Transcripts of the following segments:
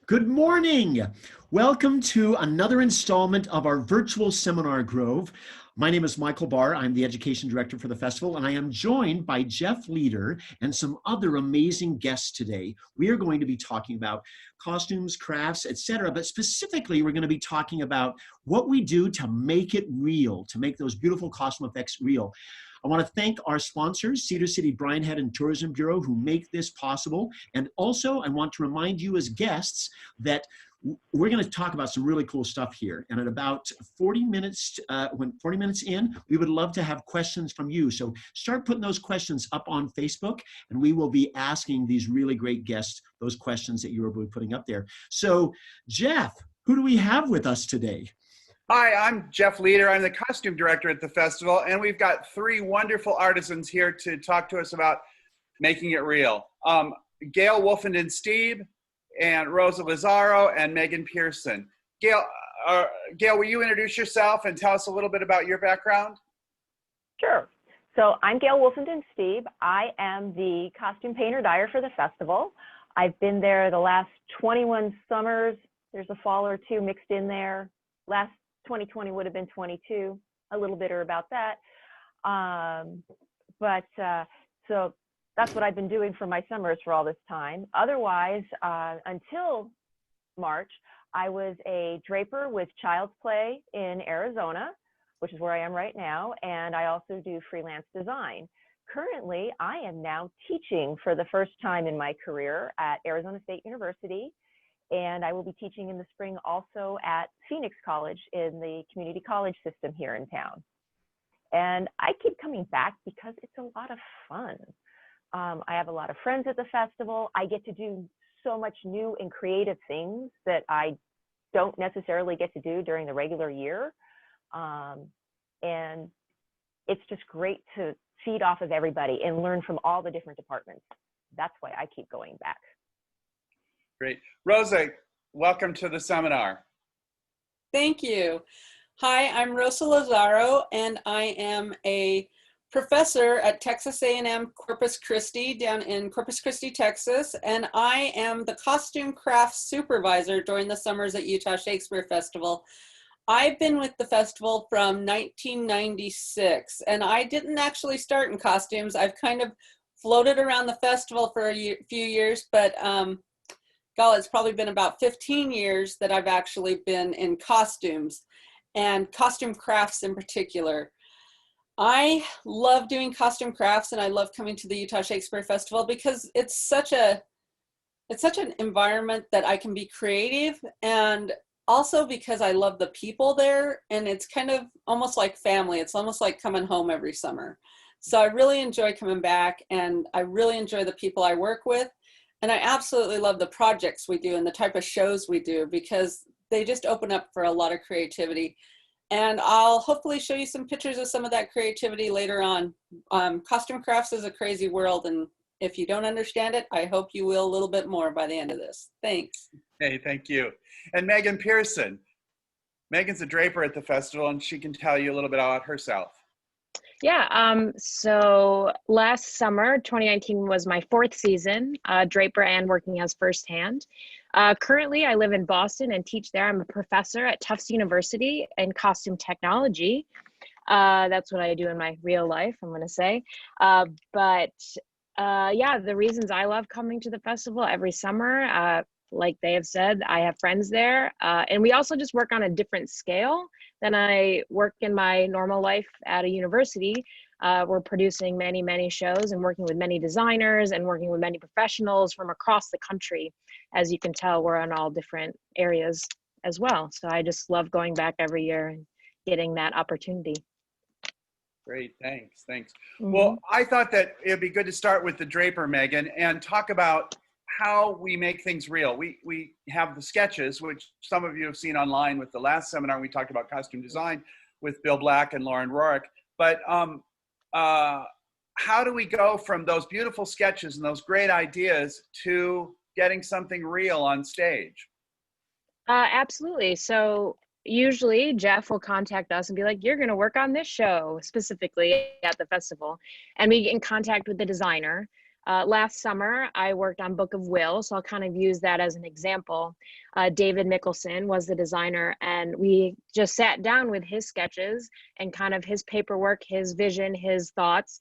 Good morning. Welcome to another installment of our virtual seminar Grove. My name is Michael Barr. I'm the Education Director for the festival, and I am joined by Jeff Leader and some other amazing guests today. We are going to be talking about costumes, crafts, etc., but specifically we're going to be talking about what we do to make it real, to make those beautiful costume effects real. I want to thank our sponsors, Cedar City Brine Head and Tourism Bureau, who make this possible. And also, I want to remind you as guests that we're going to talk about some really cool stuff here. And at about 40 minutes in, we would love to have questions from you. So start putting those questions up on Facebook, and we will be asking these really great guests those questions that you will be putting up there. So, Jeff, who do we have with us today? Hi, I'm Jeff Leader. I'm the costume director at the festival, and we've got three wonderful artisans here to talk to us about making it real. Gail Wolfenden-Steib, and Rosa Lazaro, and Meghan Pearson. Gail, will you introduce yourself and tell us a little bit about your background? Sure. So I'm Gail Wolfenden-Steib. I am the costume painter dyer for the festival. I've been there the last 21 summers. There's a fall or two mixed in there. Last 2020 would have been 22, a little bitter about that. So that's what I've been doing for my summers for all this time. Otherwise, until March, I was a draper with Child's Play in Arizona, which is where I am right now, and I also do freelance design. Currently, I am now teaching for the first time in my career at Arizona State University, and I will be teaching in the spring also at Phoenix College in the community college system here in town. And I keep coming back because it's a lot of fun. I have a lot of friends at the festival. I get to do so much new and creative things that I don't necessarily get to do during the regular year. And it's just great to feed off of everybody and learn from all the different departments. That's why I keep going back. Great. Rosa, welcome to the seminar. Thank you. Hi, I'm Rosa Lazaro, and I am a professor at Texas A&M Corpus Christi down in Corpus Christi, Texas, and I am the costume crafts supervisor during the summers at Utah Shakespeare Festival. I've been with the festival from 1996, and I didn't actually start in costumes. I've kind of floated around the festival for a few years, but it's probably been about 15 years that I've actually been in costumes and costume crafts in particular. I love doing costume crafts, and I love coming to the Utah Shakespeare Festival because it's such an environment that I can be creative, and also because I love the people there, and it's kind of almost like family. It's almost like coming home every summer. So I really enjoy coming back, and I really enjoy the people I work with, and I absolutely love the projects we do and the type of shows we do because they just open up for a lot of creativity. And I'll hopefully show you some pictures of some of that creativity later on. Costume crafts is a crazy world, and if you don't understand it, I hope you will a little bit more by the end of this. Thanks. Hey, thank you. And Meghan Pearson. Meghan's a draper at the festival, and she can tell you a little bit about herself. Yeah, so last summer, 2019 was my fourth season, draper and working as firsthand. Currently, I live in Boston and teach there. I'm a professor at Tufts University in costume technology. That's what I do in my real life, I'm gonna say. Yeah, the reasons I love coming to the festival every summer, like they have said, I have friends there. And we also just work on a different scale than I work in my normal life at a university. We're producing many, many shows and working with many designers and working with many professionals from across the country. As you can tell, we're in all different areas as well. So I just love going back every year and getting that opportunity. Great, thanks. Mm-hmm. Well, I thought that it'd be good to start with the draper, Meghan, and talk about how we make things real. We have the sketches, which some of you have seen online with the last seminar. We talked about costume design with Bill Black and Lauren Rorick. But how do we go from those beautiful sketches and those great ideas to getting something real on stage? Absolutely. So usually Jeff will contact us and be like, you're going to work on this show specifically at the festival. And we get in contact with the designer. Last summer, I worked on Book of Will, so I'll kind of use that as an example. David Mickelson was the designer, and we just sat down with his sketches and kind of his paperwork, his vision, his thoughts,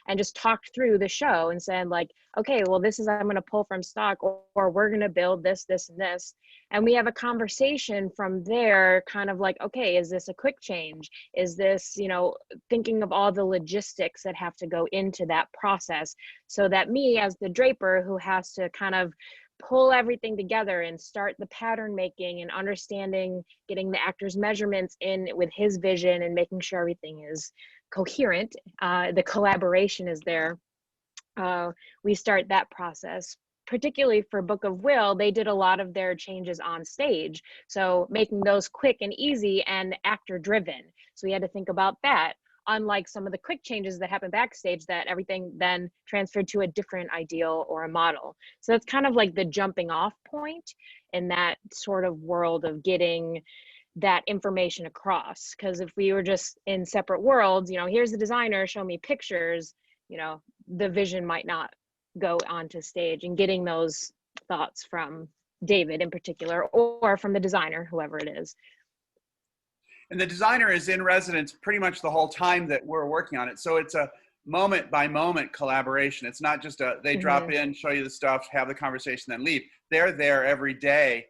and just talked through the show and said like, okay, well, this is, I'm going to pull from stock, or we're going to build this, this, and this. And we have a conversation from there, kind of like, okay, is this a quick change? Is this, you know, thinking of all the logistics that have to go into that process, so that me as the draper who has to kind of pull everything together and start the pattern making and understanding, getting the actor's measurements in with his vision and making sure everything is coherent, the collaboration is there. We start that process. Particularly for Book of Will, they did a lot of their changes on stage, so making those quick and easy and actor driven. So we had to think about that, unlike some of the quick changes that happen backstage, that everything then transferred to a different ideal or a model. So that's kind of like the jumping off point in that sort of world of getting that information across. Because if we were just in separate worlds, you know, here's the designer, show me pictures, you know, the vision might not go onto stage, and getting those thoughts from David in particular, or from the designer, whoever it is. And the designer is in residence pretty much the whole time that we're working on it. So it's a moment by moment collaboration. It's not just they drop in, show you the stuff, have the conversation, then leave. They're there every day,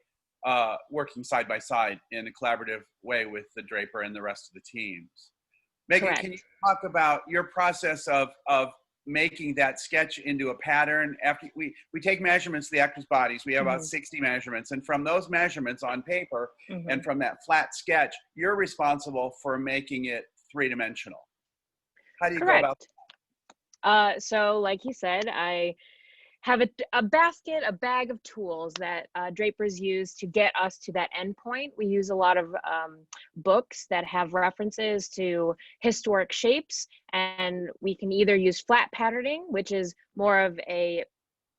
working side by side in a collaborative way with the draper and the rest of the teams. Meghan, Correct. can you talk about your process of making that sketch into a pattern? After we take measurements of the actors' bodies, we have about 60 measurements, and from those measurements on paper and from that flat sketch, you're responsible for making it three-dimensional. How do you go about that? So like he said, I have a basket, a bag of tools that drapers use to get us to that end point. We use a lot of books that have references to historic shapes, and we can either use flat patterning, which is more of a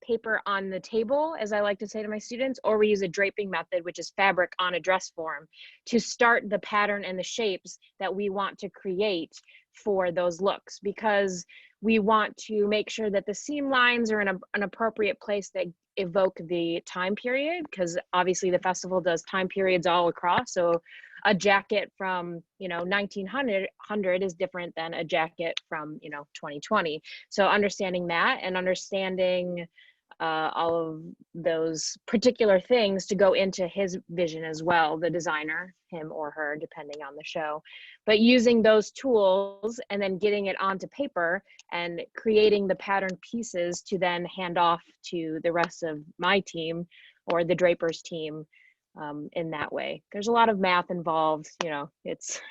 paper on the table, as I like to say to my students, or we use a draping method, which is fabric on a dress form, to start the pattern and the shapes that we want to create for those looks, because we want to make sure that the seam lines are in an appropriate place that evoke the time period, because obviously the festival does time periods all across. So a jacket from, you know, 1900 is different than a jacket from, you know, 2020. So understanding that and understanding all of those particular things to go into his vision as well, the designer, him or her, depending on the show. But using those tools and then getting it onto paper and creating the pattern pieces to then hand off to the rest of my team or the draper's team in that way. There's a lot of math involved, you know, it's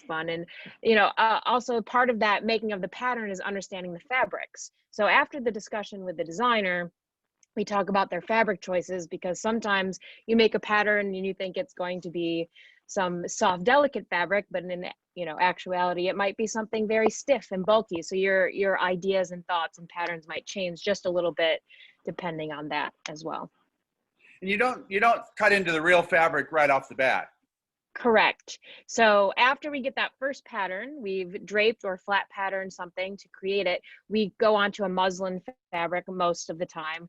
fun. And, you know, also part of that making of the pattern is understanding the fabrics. So after the discussion with the designer, we talk about their fabric choices, because sometimes you make a pattern and you think it's going to be some soft, delicate fabric, but in, you know, actuality, it might be something very stiff and bulky. So your ideas and thoughts and patterns might change just a little bit depending on that as well. And you don't cut into the real fabric right off the bat. Correct. So after we get that first pattern, we've draped or flat patterned something to create it, we go on to a muslin fabric most of the time,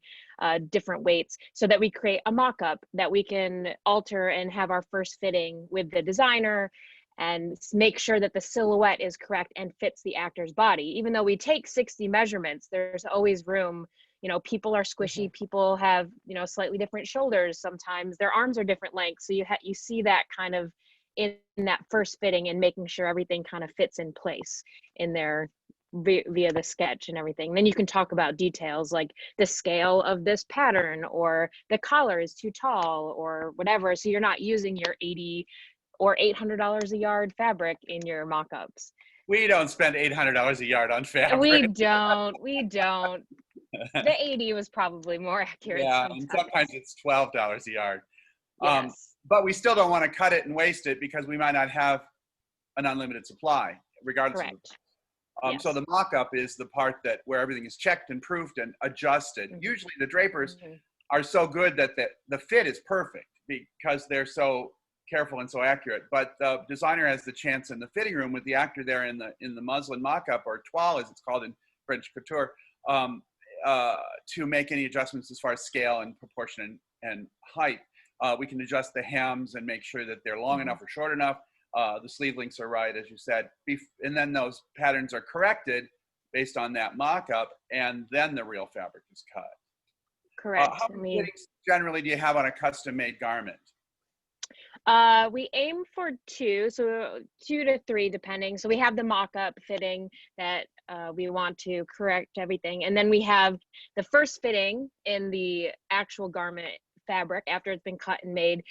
different weights, so that we create a mock-up that we can alter and have our first fitting with the designer and make sure that the silhouette is correct and fits the actor's body. Even though we take 60 measurements, there's always room. You know, people are squishy, people have, you know, slightly different shoulders. Sometimes their arms are different lengths. So you see that kind of in that first fitting and making sure everything kind of fits in place in there via the sketch and everything. Then you can talk about details like the scale of this pattern, or the collar is too tall, or whatever. So you're not using your $80 or $800 a yard fabric in your mock-ups. We don't spend $800 a yard on fabric. We don't. The 80 was probably more accurate. Yeah, and sometimes it's $12 a yard. Yes. But we still don't want to cut it and waste it, because we might not have an unlimited supply, regardless. Correct. Yes. So the mock-up is the part where everything is checked and proofed and adjusted. Usually the drapers are so good that the fit is perfect, because they're so careful and so accurate. But the designer has the chance in the fitting room with the actor there in the muslin mock-up, or toile as it's called in French couture, to make any adjustments as far as scale and proportion and height. We can adjust the hems and make sure that they're long enough or short enough. The sleeve lengths are right, as you said. And then those patterns are corrected based on that mock-up, and then the real fabric is cut. Correct. How many fittings generally do you have on a custom-made garment? We aim for 2, so 2 to 3 depending. So we have the mock-up fitting that we want to correct everything. And then we have the first fitting in the actual garment fabric after it's been cut and made.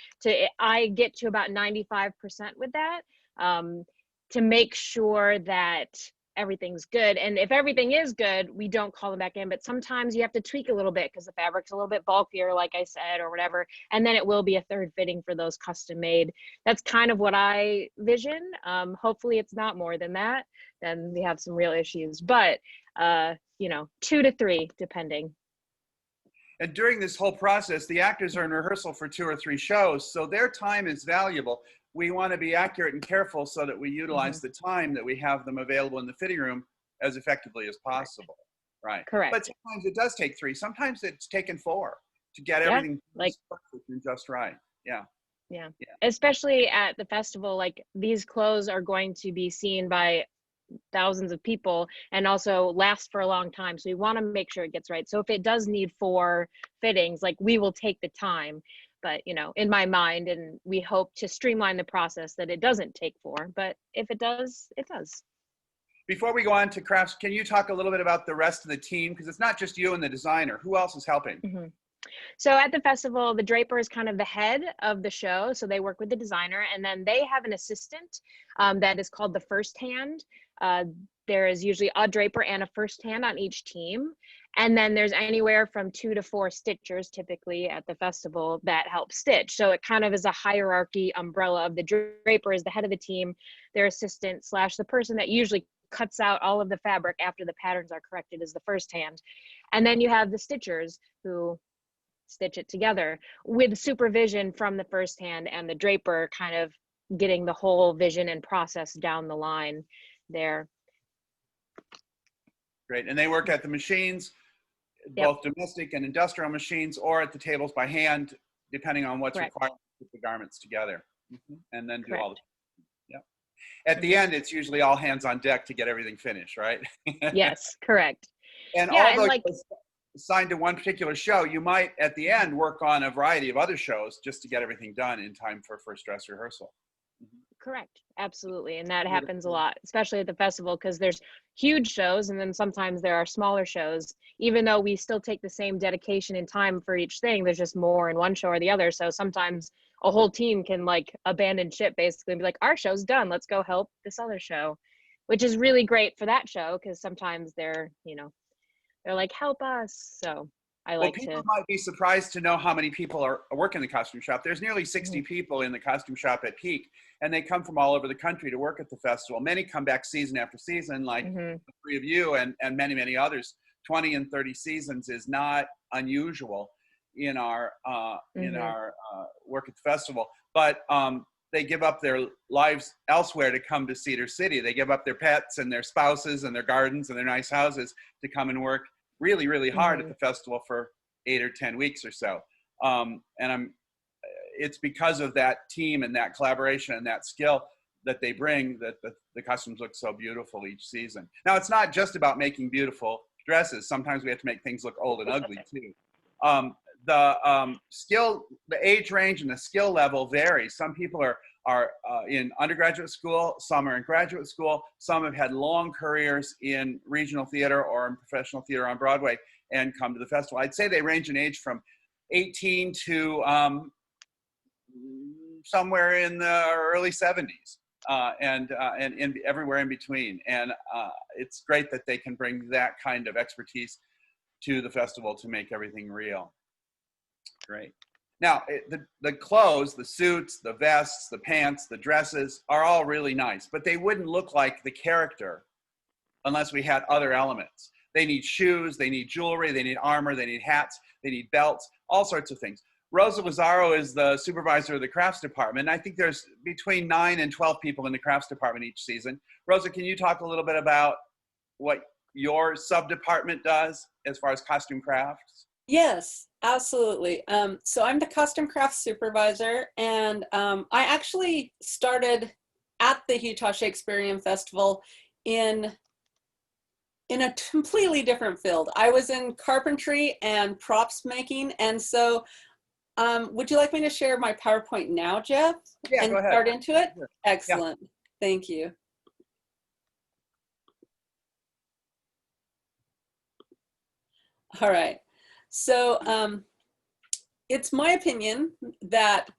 I get to about 95% with that to make sure that everything's good. And if everything is good, we don't call them back in, but sometimes you have to tweak a little bit because the fabric's a little bit bulkier, like I said, or whatever. And then it will be a third fitting for those custom made. That's kind of what I vision. Hopefully it's not more than that. Then we have some real issues, but 2 to 3 depending. And during this whole process, the actors are in rehearsal for 2 or 3 shows, so their time is valuable. We want to be accurate and careful so that we utilize the time that we have them available in the fitting room as effectively as possible. Right. Correct. But sometimes it does take 3. Sometimes it's taken 4 to get everything like perfect and just right. Yeah. Especially at the festival, like these clothes are going to be seen by thousands of people and also last for a long time, so we want to make sure it gets right. So if it does need 4 fittings, like we will take the time, but in my mind, and we hope to streamline the process that it doesn't take 4, but if it does, it does. Before we go on to crafts, can you talk a little bit about the rest of the team, because it's not just you and the designer. Who else is helping? So at the festival, the draper is kind of the head of the show, so they work with the designer, and then they have an assistant that is called the first hand. There is usually a draper and a first hand on each team. And then there's anywhere from 2 to 4 stitchers typically at the festival that help stitch. So it kind of is a hierarchy umbrella of the draper is the head of the team, their assistant / the person that usually cuts out all of the fabric after the patterns are corrected is the first hand. And then you have the stitchers who stitch it together with supervision from the first hand and the draper kind of getting the whole vision and process down the line there. Great. And they work at the machines, both domestic and industrial machines, or at the tables by hand, depending on what's required to put the garments together. And then do all the, At the end, it's usually all hands on deck to get everything finished, right? Yes, correct. And although you're assigned to one particular show, you might, at the end, work on a variety of other shows just to get everything done in time for first dress rehearsal. Correct. Absolutely. And that happens a lot, especially at the festival, because there's huge shows and then sometimes there are smaller shows. Even though we still take the same dedication and time for each thing, there's just more in one show or the other. So sometimes a whole team can abandon ship basically and be like, our show's done, let's go help this other show, which is really great for that show because sometimes they're like, help us. So I like people might be surprised to know how many people are working in the costume shop. There's nearly 60 people in the costume shop at peak, and they come from all over the country to work at the festival. Many come back season after season, like the 3 of you and many, many others. 20 and 30 seasons is not unusual in our work at the festival. But they give up their lives elsewhere to come to Cedar City. They give up their pets and their spouses and their gardens and their nice houses to come and work really, really hard at the festival for 8 or 10 weeks or so. It's because of that team and that collaboration and that skill that they bring that the costumes look so beautiful each season. Now, it's not just about making beautiful dresses. Sometimes we have to make things look old and ugly too. The age range and the skill level varies. Some people are in undergraduate school, some are in graduate school, some have had long careers in regional theater or in professional theater on Broadway and come to the festival. I'd say they range in age from 18 to somewhere in the early 70s and everywhere in between. And it's great that they can bring that kind of expertise to the festival to make everything real. Great. Now, the clothes, the suits, the vests, the pants, the dresses are all really nice, but they wouldn't look like the character unless we had other elements. They need shoes, they need jewelry, they need armor, they need hats, they need belts, all sorts of things. Rosa Lazaro is the supervisor of the crafts department. I think there's between 9 and 12 people in the crafts department each season. Rosa, can you talk a little bit about what your sub-department does as far as costume crafts? Yes, absolutely. So I'm the custom craft supervisor, and I actually started at the Utah Shakespearean Festival in a completely different field. I was in carpentry and props making, and so would you like me to share my PowerPoint now, Jeff? Yeah, and go ahead. start into it? Sure. Excellent. Yeah. Thank you. All right. So it's my opinion that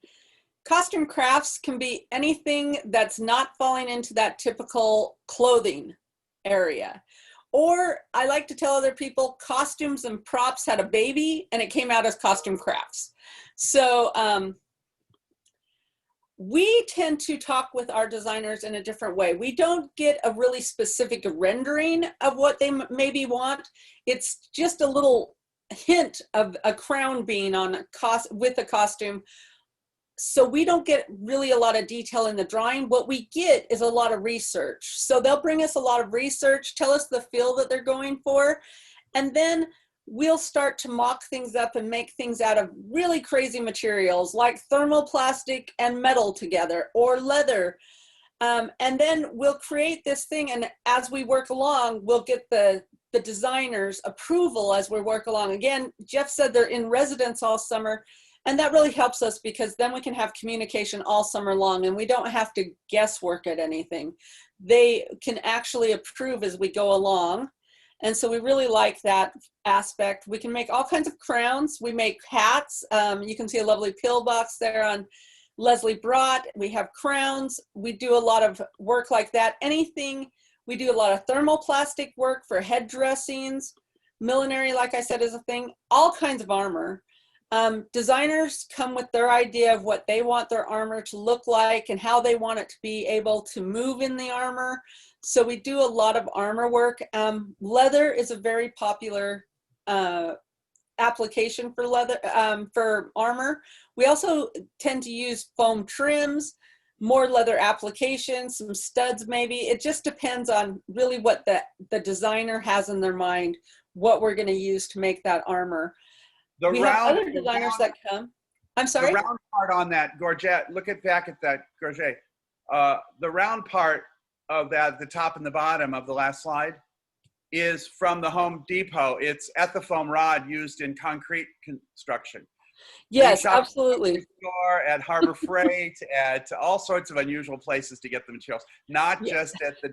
costume crafts can be anything that's not falling into that typical clothing area. Or I like to tell other people, costumes and props had a baby and it came out as costume crafts. So we tend to talk with our designers in a different way. We don't get a really specific rendering of what they maybe want. It's just a little hint of a crown being on with a costume. So we don't get really a lot of detail in the drawing. What we get is a lot of research. So they'll bring us a lot of research, tell us the feel that they're going for, and then we'll start to mock things up and make things out of really crazy materials like thermoplastic and metal together, or leather. And then we'll create this thing, and as we work along, we'll get the designer's approval as we work along. Again, Jeff said they're in residence all summer, and that really helps us because then we can have communication all summer long and we don't have to guesswork at anything. They can actually approve as we go along. And so we really like that aspect. We can make all kinds of crowns. We make hats. You can see a lovely pillbox there on Leslie Brott. We have crowns. We do a lot of work like that. Anything. We do a lot of thermoplastic work for head dressings. Millinery, like I said, is a thing. All kinds of armor. Designers come with their idea of what they want their armor to look like and how they want it to be able to move in the armor. So we do a lot of armor work. Leather is a very popular application for leather, for armor. We also tend to use foam trims, more leather applications, some studs maybe. It just depends on really what the designer has in their mind, what we're going to use to make that armor. We have other designers that come. I'm sorry? The round part on that, Gorget, look back at that, Gorget. The round part of that, the top and the bottom of the last slide, is from the Home Depot. It's Ethifoam rod used in concrete construction. Yes, absolutely. Store, at Harbor Freight, at all sorts of unusual places to get the materials, not just at the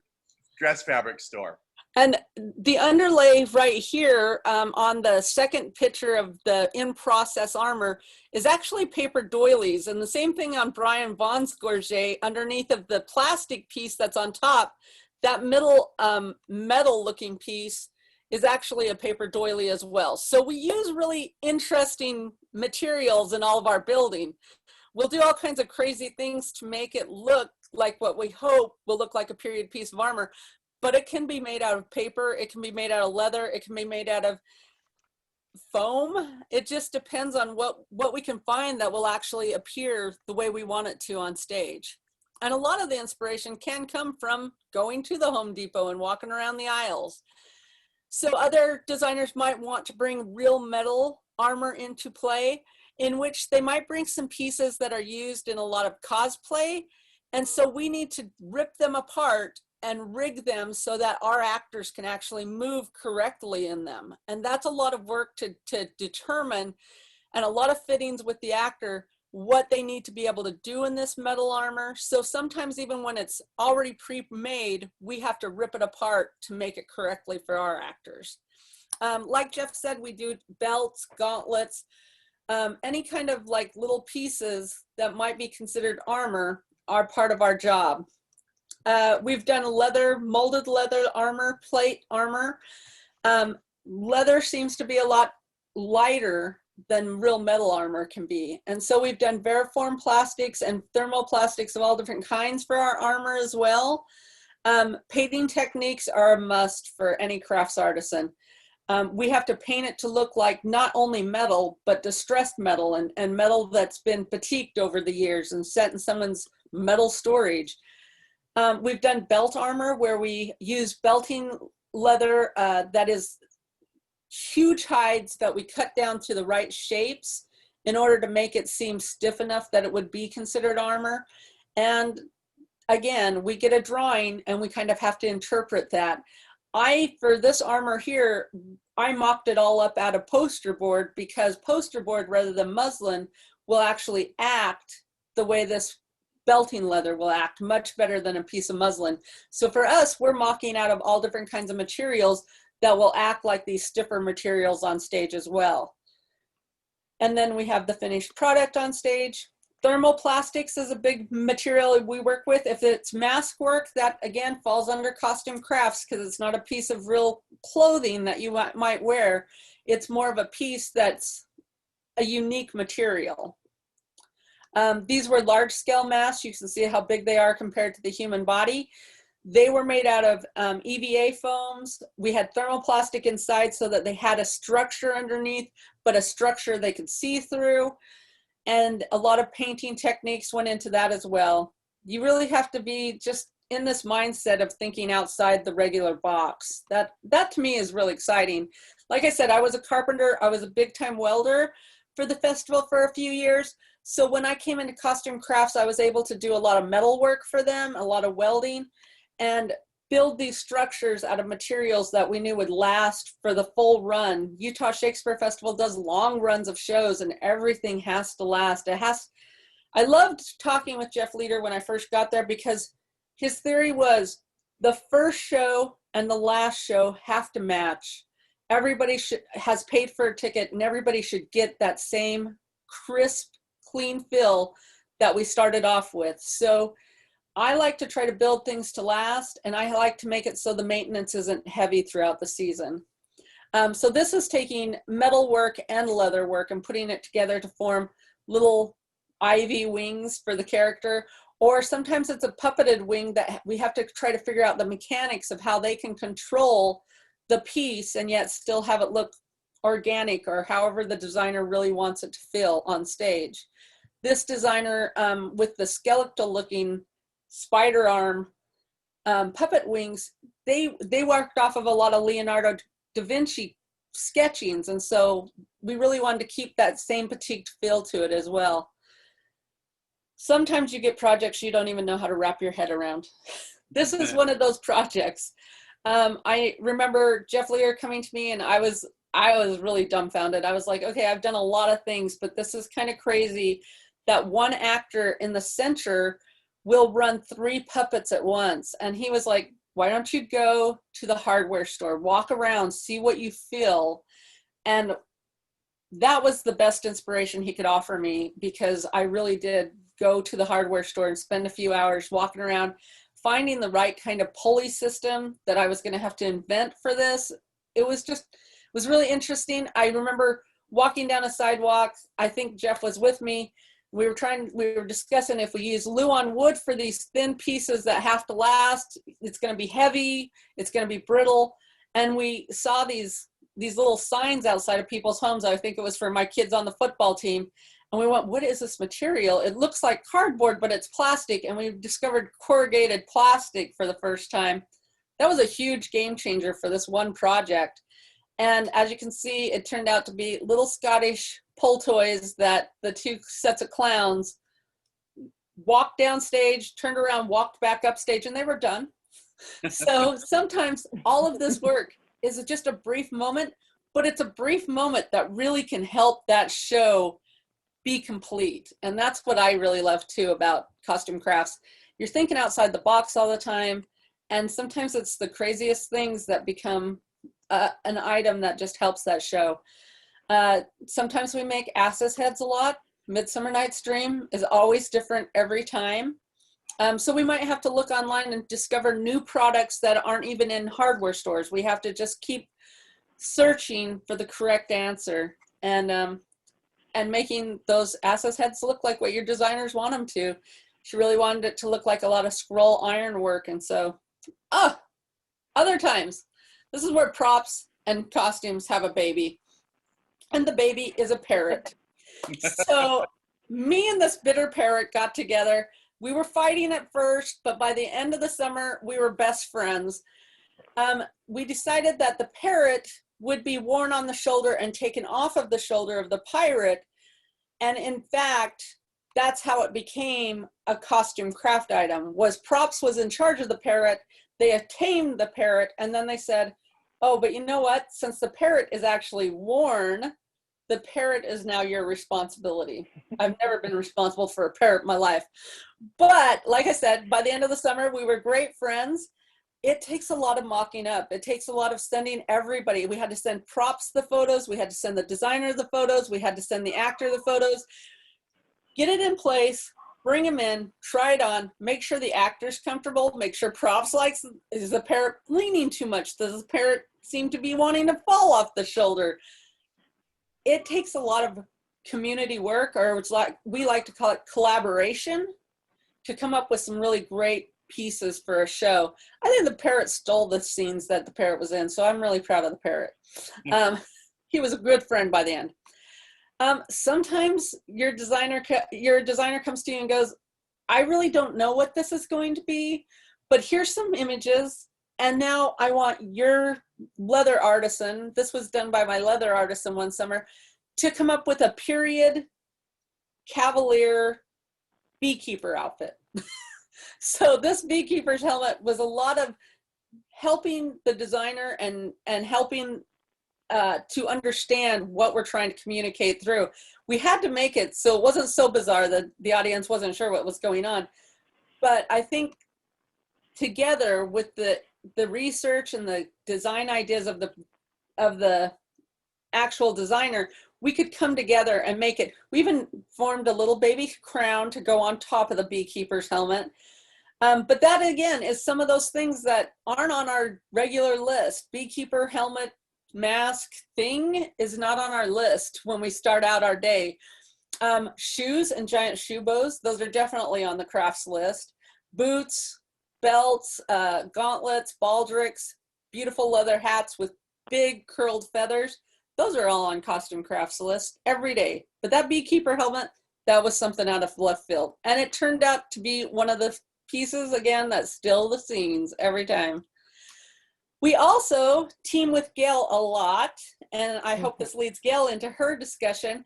dress fabric store. And the underlay right here on the second picture of the in-process armor is actually paper doilies. And the same thing on Brian Vaughn's gorget, underneath of the plastic piece that's on top, that middle metal looking piece is actually a paper doily as well. So we use really interesting materials in all of our building. We'll do all kinds of crazy things to make it look like what we hope will look like a period piece of armor. But it can be made out of paper, it can be made out of leather, it can be made out of foam. It just depends on what we can find that will actually appear the way we want it to on stage. And a lot of the inspiration can come from going to the Home Depot and walking around the aisles. So other designers might want to bring real metal armor into play, in which they might bring some pieces that are used in a lot of cosplay. And so we need to rip them apart and rig them so that our actors can actually move correctly in them. And that's a lot of work to determine, and a lot of fittings with the actor, what they need to be able to do in this metal armor. So sometimes even when it's already pre-made, we have to rip it apart to make it correctly for our actors. Like Jeff said, we do belts, gauntlets, any kind of like little pieces that might be considered armor are part of our job. We've done leather, molded leather armor, plate armor. Leather seems to be a lot lighter than real metal armor can be. And so we've done variform plastics and thermoplastics of all different kinds for our armor as well. Painting techniques are a must for any crafts artisan. We have to paint it to look like not only metal, but distressed metal and metal that's been batiqued over the years and set in someone's metal storage. We've done belt armor where we use belting leather that is huge hides that we cut down to the right shapes in order to make it seem stiff enough that it would be considered armor. And again, we get a drawing and we kind of have to interpret that. For this armor here, I mocked it all up out of poster board, because poster board rather than muslin will actually act the way this belting leather will act, much better than a piece of muslin. So for us, we're mocking out of all different kinds of materials that will act like these stiffer materials on stage as well. And then we have the finished product on stage. Thermoplastics is a big material we work with. If it's mask work, that again falls under costume crafts, because it's not a piece of real clothing that you might wear. It's more of a piece that's a unique material. These were large scale masks. You can see how big they are compared to the human body. They were made out of EVA foams. We had thermoplastic inside so that they had a structure underneath, but a structure they could see through. And a lot of painting techniques went into that as well. You really have to be just in this mindset of thinking outside the regular box. That to me is really exciting. Like I said, I was a carpenter. I was a big time welder for the festival for a few years. So when I came into costume crafts, I was able to do a lot of metal work for them, a lot of welding, and build these structures out of materials that we knew would last for the full run. Utah Shakespeare Festival does long runs of shows, and everything has to last. I loved talking with Jeff Leder when I first got there, because his theory was the first show and the last show have to match. Everybody has paid for a ticket, and everybody should get that same crisp, clean fill that we started off with. So I like to try to build things to last, and I like to make it so the maintenance isn't heavy throughout the season. So this is taking metal work and leather work and putting it together to form little ivy wings for the character, or sometimes it's a puppeted wing that we have to try to figure out the mechanics of how they can control the piece and yet still have it look organic, or however the designer really wants it to feel on stage. This designer with the skeletal looking spider arm puppet wings, they worked off of a lot of Leonardo da Vinci sketchings, and so we really wanted to keep that same petite feel to it as well. Sometimes you get projects you don't even know how to wrap your head around. This is one of those projects. I remember Jeff Lear coming to me, and I was really dumbfounded. I was like, okay, I've done a lot of things, but this is kind of crazy that one actor in the center will run 3 puppets at once. And he was like, why don't you go to the hardware store, walk around, see what you feel? And that was the best inspiration he could offer me, because I really did go to the hardware store and spend a few hours walking around, finding the right kind of pulley system that I was going to have to invent for this. It was really interesting. I remember walking down a sidewalk. I think Jeff was with me. We were discussing if we use Luan wood for these thin pieces that have to last, it's going to be heavy, it's going to be brittle. And we saw these little signs outside of people's homes. I think it was for my kids on the football team. And we went, what is this material? It looks like cardboard, but it's plastic. And we discovered corrugated plastic for the first time. That was a huge game changer for this one project. And as you can see, it turned out to be little Scottish pull toys that the 2 sets of clowns walked down stage, turned around, walked back up stage, and they were done. So sometimes all of this work is just a brief moment, but it's a brief moment that really can help that show be complete. And that's what I really love too about costume crafts. You're thinking outside the box all the time, and sometimes it's the craziest things that become an item that just helps that show. Sometimes we make asses heads a lot. Midsummer Night's Dream is always different every time. So we might have to look online and discover new products that aren't even in hardware stores. We have to just keep searching for the correct answer, and making those asses heads look like what your designers want them to. She really wanted it to look like a lot of scroll iron work. And so, other times, this is where props and costumes have a baby. And the baby is a parrot. So me and this bitter parrot got together. We were fighting at first, but by the end of the summer, we were best friends. we decided that the parrot would be worn on the shoulder and taken off of the shoulder of the pirate. And in fact, that's how it became a costume craft item. Was Props was in charge of the parrot. They tamed the parrot, and then they said, oh, but you know what? Since the parrot is actually worn, the parrot is now your responsibility. I've never been responsible for a parrot in my life. But like I said, by the end of the summer, we were great friends. It takes a lot of mocking up. It takes a lot of sending everybody. We had to send Props the photos. We had to send the designer the photos. We had to send the actor the photos. Get it in place, bring them in, try it on, make sure the actor's comfortable, make sure Props likes, is the parrot leaning too much? Does the parrot seem to be wanting to fall off the shoulder? It takes a lot of community work, or it's like, we like to call it collaboration, to come up with some really great pieces for a show. I think the parrot stole the scenes that the parrot was in, so I'm really proud of the parrot. He was a good friend by the end. Sometimes your designer comes to you and goes, I really don't know what this is going to be, but here's some images. And now I want your leather artisan, this was done by my leather artisan one summer, to come up with a period cavalier beekeeper outfit. So this beekeeper's helmet was a lot of helping the designer and helping to understand what we're trying to communicate through. We had to make it so it wasn't so bizarre that the audience wasn't sure what was going on. But I think together with the research and the design ideas of the actual designer, we could come together and make it. We even formed a little baby crown to go on top of the beekeeper's helmet. But that again is some of those things that aren't on our regular list. Beekeeper helmet mask thing is not on our list when we start out our day. Shoes and giant shoe bows, those are definitely on the crafts list. Boots, belts, gauntlets, baldricks, beautiful leather hats with big curled feathers, those are all on costume crafts list every day. But that beekeeper helmet, that was something out of left field. And it turned out to be one of the pieces, again, that still the scenes every time. We also team with Gail a lot, and I hope this leads Gail into her discussion.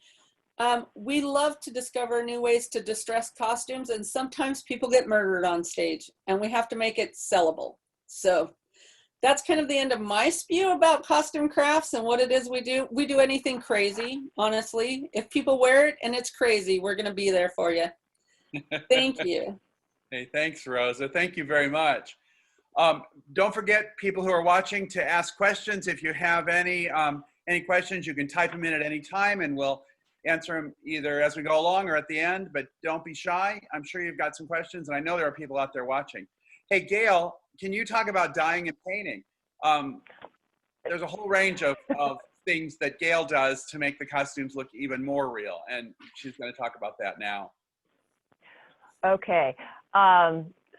We love to discover new ways to distress costumes, and sometimes people get murdered on stage, and we have to make it sellable. So that's kind of the end of my spew about costume crafts and what it is we do. We do anything crazy, honestly. If people wear it and it's crazy, we're going to be there for you. Thank you. Hey, thanks, Rosa. Thank you very much. Don't forget, people who are watching, to ask questions. If you have any questions, you can type them in at any time, and we'll answer them either as we go along or at the end, but don't be shy. I'm sure you've got some questions, and I know there are people out there watching. Hey, Gail, can you talk about dyeing and painting? There's a whole range of things that Gail does to make the costumes look even more real, and she's going to talk about that now. Okay.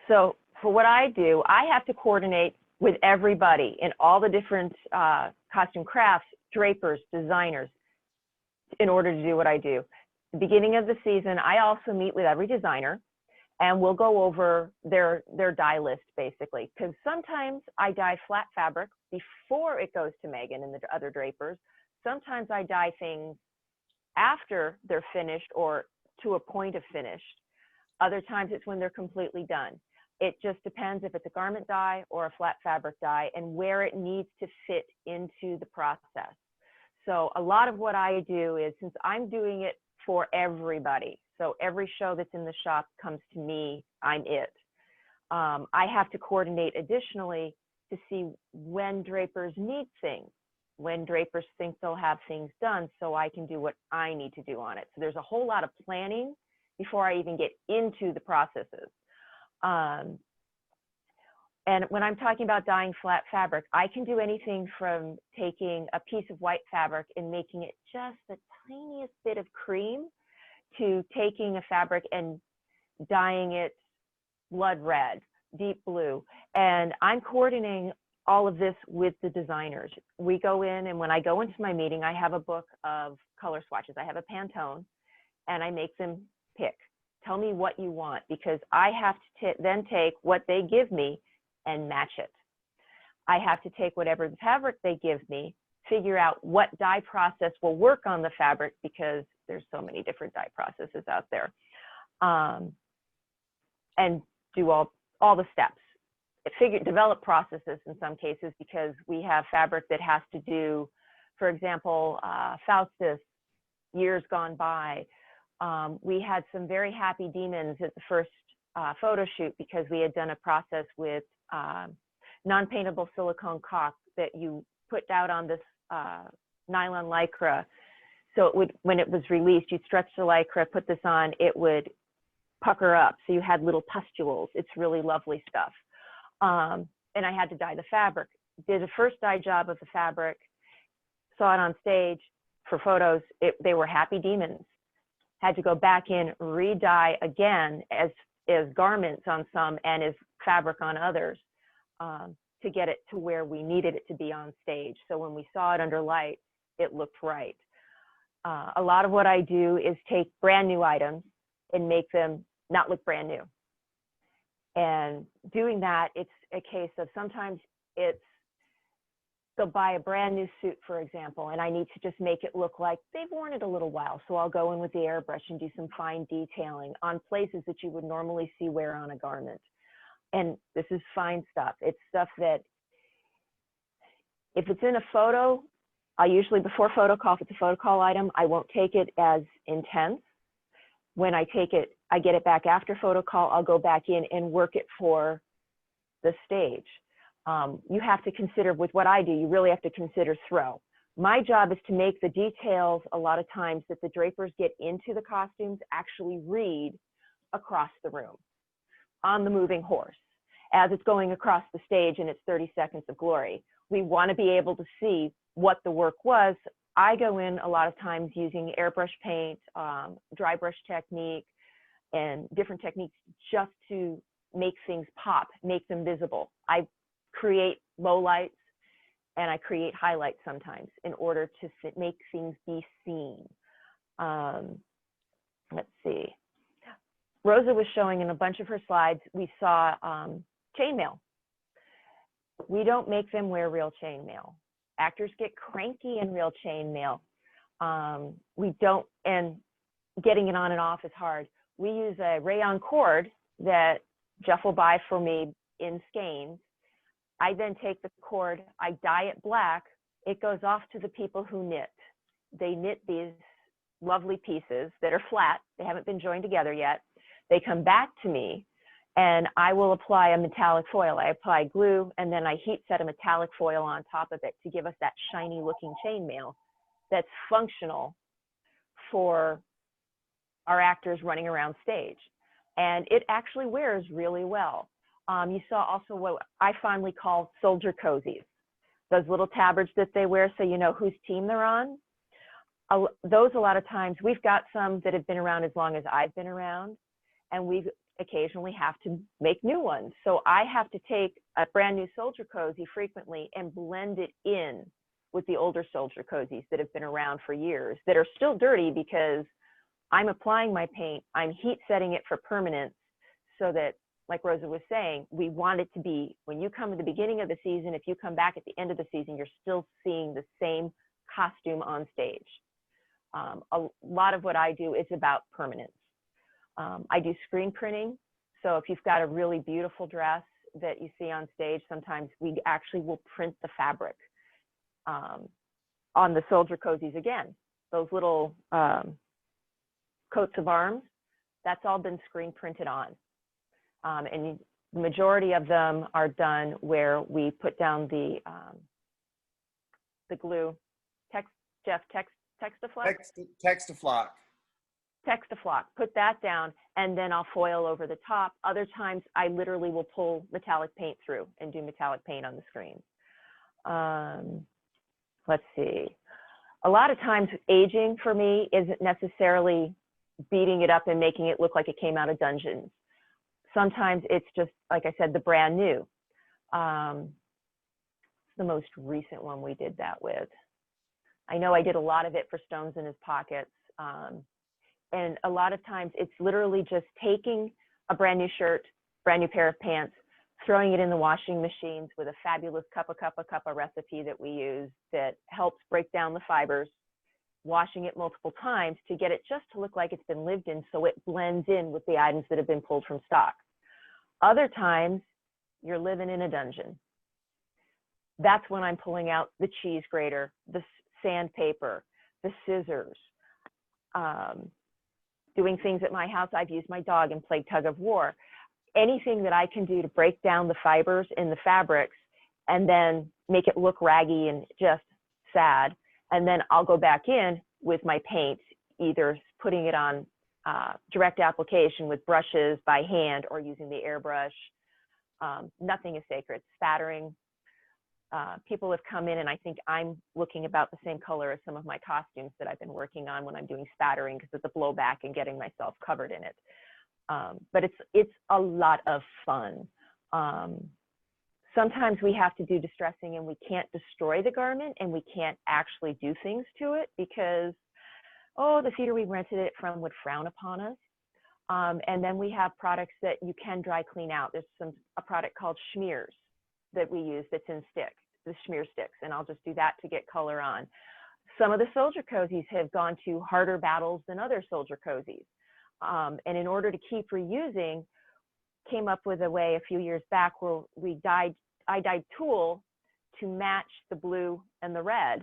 So for what I do, I have to coordinate with everybody in all the different costume crafts, drapers, designers, in order to do what I do. The beginning of the season, I also meet with every designer, and we'll go over their dye list, basically. Because sometimes I dye flat fabric before it goes to Meghan and the other drapers. Sometimes I dye things after they're finished or to a point of finished. Other times it's when they're completely done. It just depends if it's a garment dye or a flat fabric dye and where it needs to fit into the process. So a lot of what I do is, since I'm doing it for everybody, so every show that's in the shop comes to me, I'm it. I have to coordinate additionally to see when drapers need things, when drapers think they'll have things done, so I can do what I need to do on it. So there's a whole lot of planning before I even get into the processes. And when I'm talking about dyeing flat fabric, I can do anything from taking a piece of white fabric and making it just the tiniest bit of cream, to taking a fabric and dyeing it blood red, deep blue. And I'm coordinating all of this with the designers. We go in, and when I go into my meeting, I have a book of color swatches. I have a Pantone, and I make them pick. Tell me what you want, because I have to then take what they give me and match it. I have to take whatever the fabric they give me, figure out what dye process will work on the fabric, because there's so many different dye processes out there, and do all the steps. Develop processes in some cases, because we have fabric that has to do, for example, Faustus, years gone by. We had some very happy demons at the first photo shoot, because we had done a process with non-paintable silicone caulk that you put out on this nylon lycra. So it would, when it was released, you'd stretch the lycra, put this on, it would pucker up. So you had little pustules. It's really lovely stuff. And I had to dye the fabric. Did a first dye job of the fabric, saw it on stage for photos. They were happy demons. Had to go back in, re-dye again as garments on some and as fabric on others, to get it to where we needed it to be on stage. So when we saw it under light, it looked right. A lot of what I do is take brand new items and make them not look brand new. And doing that, it's a case of sometimes they'll buy a brand new suit, for example, and I need to just make it look like they've worn it a little while. So I'll go in with the airbrush and do some fine detailing on places that you would normally see wear on a garment. And this is fine stuff. It's stuff that if it's in a photo, I usually, before photo call, if it's a photo call item, I won't take it as intense. When I take it, I get it back after photo call, I'll go back in and work it for the stage. You have to consider, with what I do, you really have to consider throw. My job is to make the details, a lot of times, that the drapers get into the costumes actually read across the room on the moving horse as it's going across the stage in its 30 seconds of glory. We want to be able to see what the work was. I go in a lot of times using airbrush paint, dry brush technique, and different techniques just to make things pop, make them visible. I create low lights and I create highlights sometimes in order to make things be seen. Let's see. Rosa was showing in a bunch of her slides, we saw chainmail. We don't make them wear real chainmail. Actors get cranky in real chainmail. We don't, and getting it on and off is hard. We use a rayon cord that Jeff will buy for me in skeins. I then take the cord, I dye it black. It goes off to the people who knit. They knit these lovely pieces that are flat. They haven't been joined together yet. They come back to me and I will apply a metallic foil. I apply glue and then I heat set a metallic foil on top of it to give us that shiny looking chainmail that's functional for our actors running around stage. And it actually wears really well. You saw also what I fondly call soldier cozies, those little tabards that they wear so you know whose team they're on. Those, a lot of times, we've got some that have been around as long as I've been around, and we occasionally have to make new ones. So I have to take a brand new soldier cozy frequently and blend it in with the older soldier cozies that have been around for years, that are still dirty because I'm applying my paint, I'm heat setting it for permanence, so that, like Rosa was saying, we want it to be, when you come at the beginning of the season, if you come back at the end of the season, you're still seeing the same costume on stage. A lot of what I do is about permanence. I do screen printing. So if you've got a really beautiful dress that you see on stage, sometimes we actually will print the fabric on the soldier cozies again. Those little coats of arms, that's all been screen printed on. And the majority of them are done where we put down the glue. Textaflock? Textaflock. Put that down, and then I'll foil over the top. Other times, I literally will pull metallic paint through and do metallic paint on the screen. Let's see. A lot of times, aging for me isn't necessarily beating it up and making it look like it came out of Dungeons. Sometimes it's just, like I said, the brand new. The most recent one we did that with. I know I did a lot of it for Stones in His Pockets. And a lot of times it's literally just taking a brand new shirt, brand new pair of pants, throwing it in the washing machines with a fabulous cuppa recipe that we use that helps break down the fibers, washing it multiple times to get it just to look like it's been lived in, so it blends in with the items that have been pulled from stock. Other times, you're living in a dungeon. That's when I'm pulling out the cheese grater, the sandpaper, the scissors. Doing things at my house, I've used my dog and played tug of war. Anything that I can do to break down the fibers in the fabrics and then make it look raggy and just sad. And then I'll go back in with my paint, either putting it on direct application with brushes by hand or using the airbrush. Nothing is sacred. Spattering. People have come in and I think I'm looking about the same color as some of my costumes that I've been working on when I'm doing spattering because of the blowback and getting myself covered in it. But it's a lot of fun. Sometimes we have to do distressing and we can't destroy the garment and we can't actually do things to it because, oh, the theater we rented it from would frown upon us. And then we have products that you can dry clean out. There's a product called Schmears that we use that's in sticks, the Schmear sticks, and I'll just do that to get color on. Some of the soldier cozies have gone to harder battles than other soldier cozies. And in order to keep reusing, came up with a way a few years back where I dyed tulle to match the blue and the red,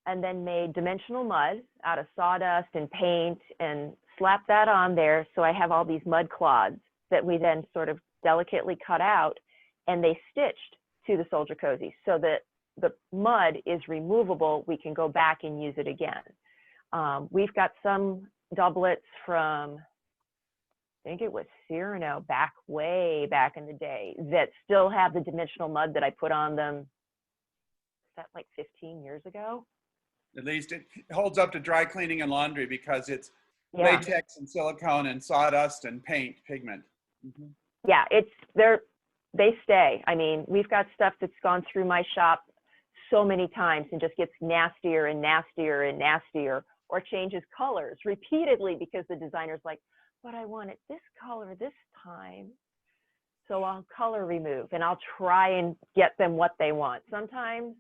and then made dimensional mud out of sawdust and paint and slapped that on there. So I have all these mud clods that we then sort of delicately cut out, and they stitched to the soldier cozy so that the mud is removable. We can go back and use it again. We've got some doublets from, I think it was Cyrano way back in the day that still have the dimensional mud that I put on them. Is that like 15 years ago? At least it holds up to dry cleaning and laundry because it's latex and silicone and sawdust and paint pigment. Mm-hmm. Yeah, they stay. I mean, we've got stuff that's gone through my shop so many times and just gets nastier and nastier and nastier, or changes colors repeatedly because the designer's like, but I want it this color this time. So I'll color remove and I'll try and get them what they want. Sometimes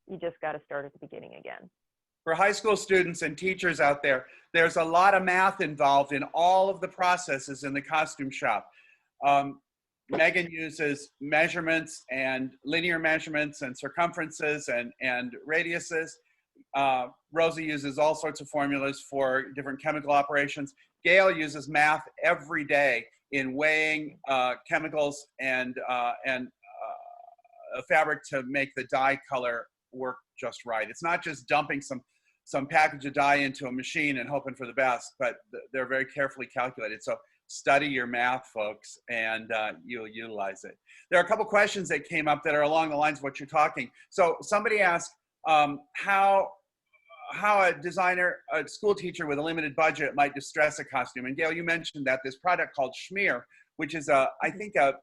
you just got to start at the beginning again. For high school students and teachers out there, there's a lot of math involved in all of the processes in the costume shop. Meghan uses measurements and linear measurements and circumferences and radiuses. Rosa uses all sorts of formulas for different chemical operations. Gail uses math every day in weighing chemicals and a fabric to make the dye color work just right. It's not just dumping some package of dye into a machine and hoping for the best, but they're very carefully calculated. So study your math, folks, and you'll utilize it. There are a couple questions that came up that are along the lines of what you're talking. So somebody asked how a designer, a school teacher with a limited budget might distress a costume. And Gail, you mentioned that this product called Schmear, which is I think a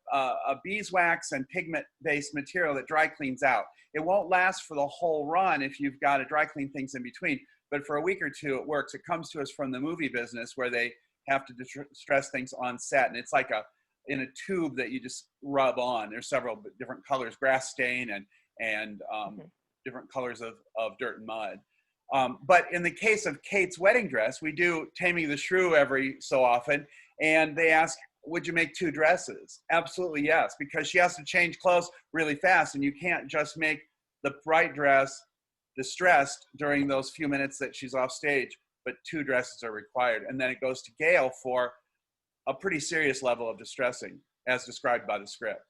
beeswax and pigment-based material that dry cleans out. It won't last for the whole run if you've got to dry clean things in between, but for a week or two it works. It comes to us from the movie business where they have to distress things on set, and it's like in a tube that you just rub on. There's several different colors, grass stain and different colors of dirt and mud. But in the case of Kate's wedding dress, we do Taming the Shrew every so often, and they ask, would you make 2 dresses? Absolutely yes, because she has to change clothes really fast, and you can't just make the bright dress distressed during those few minutes that she's off stage, but 2 dresses are required. And then it goes to Gail for a pretty serious level of distressing, as described by the script.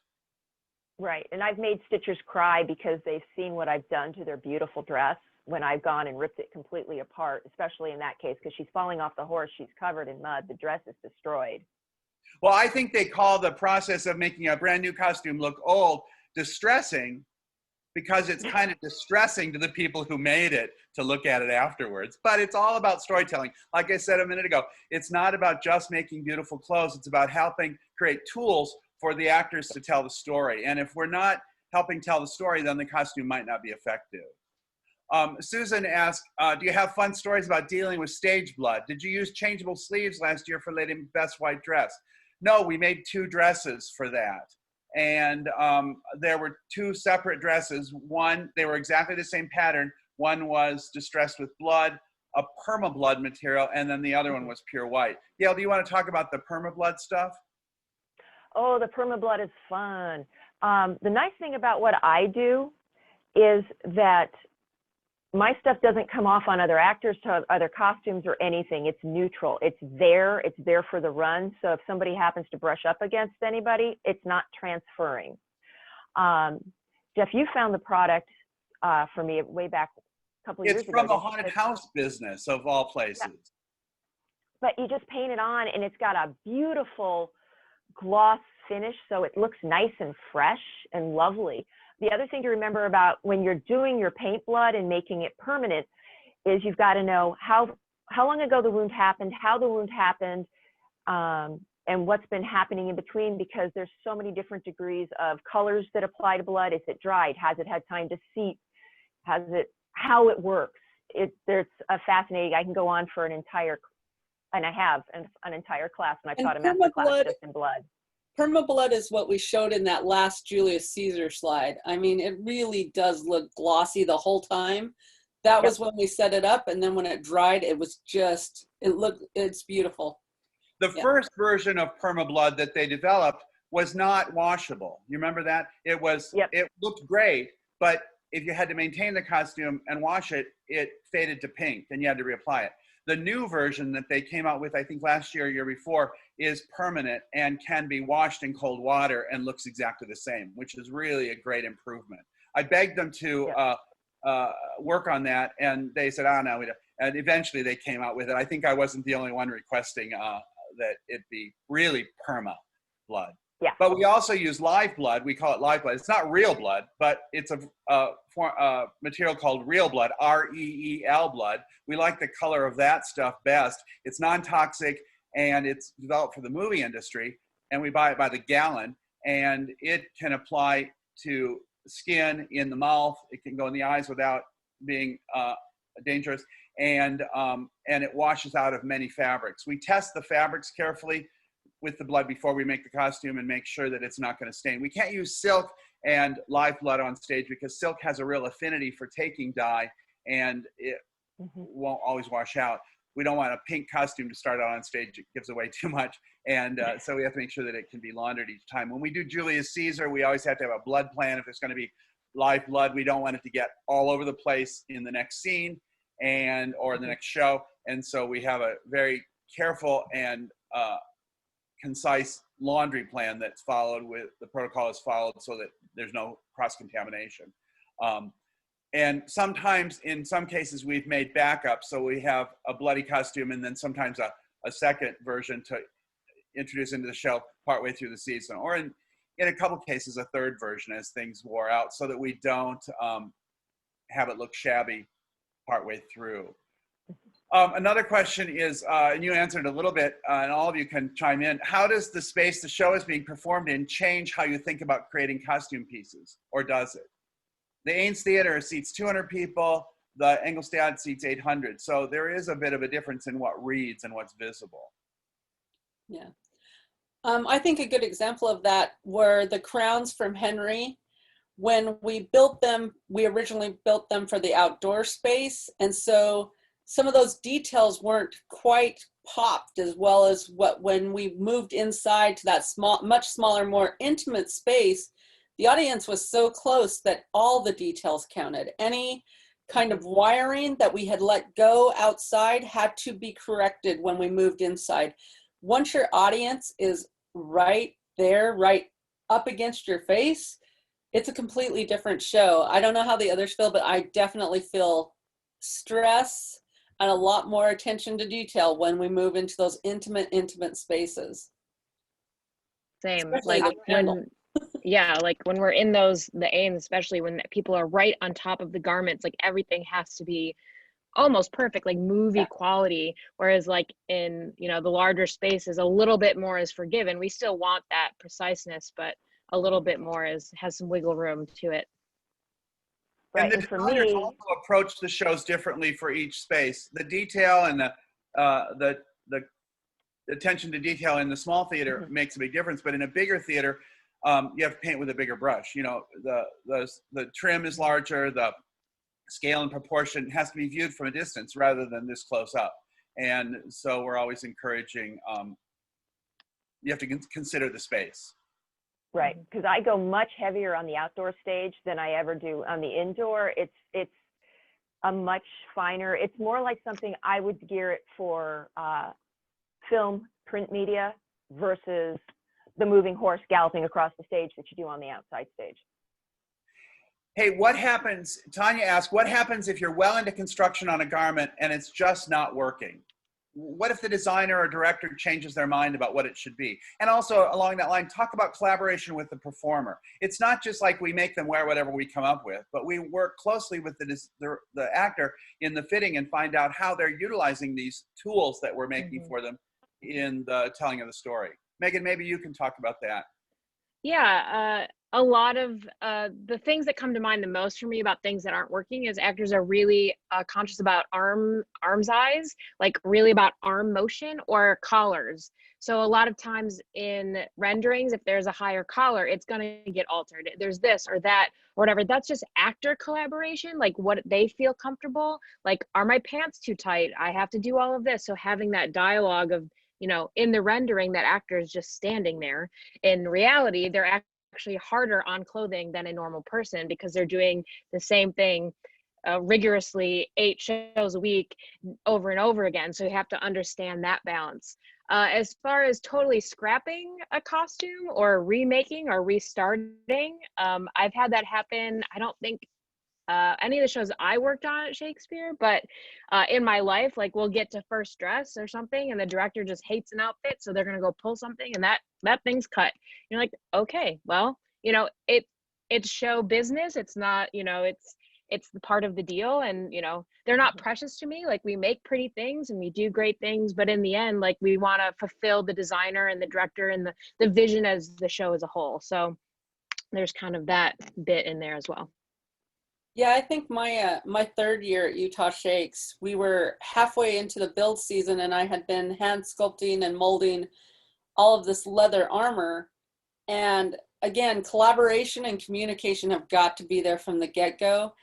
Right, and I've made stitchers cry because they've seen what I've done to their beautiful dress when I've gone and ripped it completely apart, especially in that case, because she's falling off the horse, she's covered in mud, the dress is destroyed. Well, I think they call the process of making a brand new costume look old distressing because it's kind of distressing to the people who made it to look at it afterwards. But it's all about storytelling. Like I said a minute ago, it's not about just making beautiful clothes. It's about helping create tools for the actors to tell the story. And if we're not helping tell the story, then the costume might not be effective. Susan asked, do you have fun stories about dealing with stage blood? Did you use changeable sleeves last year for Lady Beth's white dress? No, we made 2 dresses for that. And there were 2 separate dresses. One, they were exactly the same pattern. One was distressed with blood, a Perma Blood material, and then the other one was pure white. Gail, do you want to talk about the Perma Blood stuff? Oh, the Perma Blood is fun. The nice thing about what I do is that my stuff doesn't come off on other actors, to other costumes or anything. It's neutral. It's there for the run. So if somebody happens to brush up against anybody, it's not transferring. Jeff, you found the product for me way back a couple of years ago. It's from the haunted house business of all places. Yeah. But you just paint it on and it's got a beautiful gloss finish. So it looks nice and fresh and lovely. The other thing to remember about when you're doing your paint blood and making it permanent is you've got to know how long ago the wound happened, how the wound happened, and what's been happening in between, because there's so many different degrees of colors that apply to blood. Is it dried? Has it had time to seep? How it works? There's a fascinating, I can go on for an entire, and I have an entire class, and I've taught a master class just in blood. Perma Blood is what we showed in that last Julius Caesar slide. I mean, it really does look glossy the whole time. That was when we set it up, and then when it dried, it was just, it's beautiful. The first version of Perma Blood that they developed was not washable. You remember that? It was, it looked great, but if you had to maintain the costume and wash it, it faded to pink, and you had to reapply it. The new version that they came out with, I think last year or year before, is permanent and can be washed in cold water and looks exactly the same, which is really a great improvement. I begged them to work on that, and they said, oh, no, we don't. And eventually they came out with it. I think I wasn't the only one requesting that it be really Perma Blood. Yeah. But we also use live blood. We call it live blood. It's not real blood, but it's a material called real blood, REEL blood. We like the color of that stuff best. It's non-toxic, and it's developed for the movie industry, and we buy it by the gallon, and it can apply to skin, in the mouth. It can go in the eyes without being dangerous, and it washes out of many fabrics. We test the fabrics carefully with the blood before we make the costume and make sure that it's not going to stain. We can't use silk and live blood on stage because silk has a real affinity for taking dye, and it won't always wash out. We don't want a pink costume to start out on stage. It gives away too much. And so we have to make sure that it can be laundered each time. When we do Julius Caesar, we always have to have a blood plan. If there's going to be live blood, we don't want it to get all over the place in the next scene or the next show. And so we have a very careful and concise laundry plan that's followed, with the protocol is followed so that there's no cross-contamination. And sometimes, in some cases, we've made backups. So we have a bloody costume and then sometimes a second version to introduce into the show partway through the season. Or in a couple cases, a third version as things wore out, so that we don't have it look shabby partway through. Another question is, and you answered a little bit, and all of you can chime in. How does the space the show is being performed in change how you think about creating costume pieces, or does it? The Ames Theater seats 200 people. The Engelstad seats 800. So there is a bit of a difference in what reads and what's visible. Yeah. I think a good example of that were the crowns from Henry. When we built them, we originally built them for the outdoor space. And so some of those details weren't quite popped as well as when we moved inside to that much smaller, more intimate space. The audience was so close that all the details counted. Any kind of wiring that we had let go outside had to be corrected when we moved inside. Once your audience is right there, right up against your face, it's a completely different show. I don't know how the others feel, but I definitely feel stress and a lot more attention to detail when we move into those intimate spaces. Same. Especially like when we're in the Ames, especially when people are right on top of the garments, like everything has to be almost perfect, like movie quality. Whereas like in, the larger spaces, a little bit more is forgiven. We still want that preciseness, but a little bit more has some wiggle room to it. Right. And the designers also approach the shows differently for each space. The detail and the attention to detail in the small theater makes a big difference, but in a bigger theater, you have to paint with a bigger brush. You know, the trim is larger, the scale and proportion has to be viewed from a distance rather than this close up. And so we're always encouraging, you have to consider the space. Right, because I go much heavier on the outdoor stage than I ever do on the indoor. It's a much finer, it's more like something I would gear it for film, print media versus the moving horse galloping across the stage that you do on the outside stage. Hey, what happens, Tanya asked, what happens if you're well into construction on a garment and it's just not working? What if the designer or director changes their mind about what it should be? And also along that line, talk about collaboration with the performer. It's not just like we make them wear whatever we come up with, but we work closely with the actor in the fitting and find out how they're utilizing these tools that we're making for them in the telling of the story. Meghan, maybe you can talk about that. Yeah, a lot of the things that come to mind the most for me about things that aren't working is actors are really conscious about arm size, like really about arm motion or collars. So a lot of times in renderings, if there's a higher collar, it's going to get altered. There's this or that or whatever. That's just actor collaboration, like what they feel comfortable. Like, are my pants too tight? I have to do all of this. So having that dialogue of, you know, in the rendering, that actor is just standing there. In reality, they're actually harder on clothing than a normal person because they're doing the same thing rigorously 8 shows a week over and over again. So you have to understand that balance. As far as totally scrapping a costume or remaking or restarting, I've had that happen. I don't think any of the shows I worked on at Shakespeare, but in my life, like we'll get to first dress or something and the director just hates an outfit, so they're gonna go pull something and that thing's cut. You're like, okay, well, you know, it's show business. It's not, you know, it's the part of the deal, and you know, they're not precious to me. Like, we make pretty things and we do great things, but in the end, like, we want to fulfill the designer and the director and the vision as the show as a whole. So there's kind of that bit in there as well. Yeah, I think my third year at Utah Shakes, we were halfway into the build season and I had been hand sculpting and molding all of this leather armor. And again, collaboration and communication have got to be there from the get-go.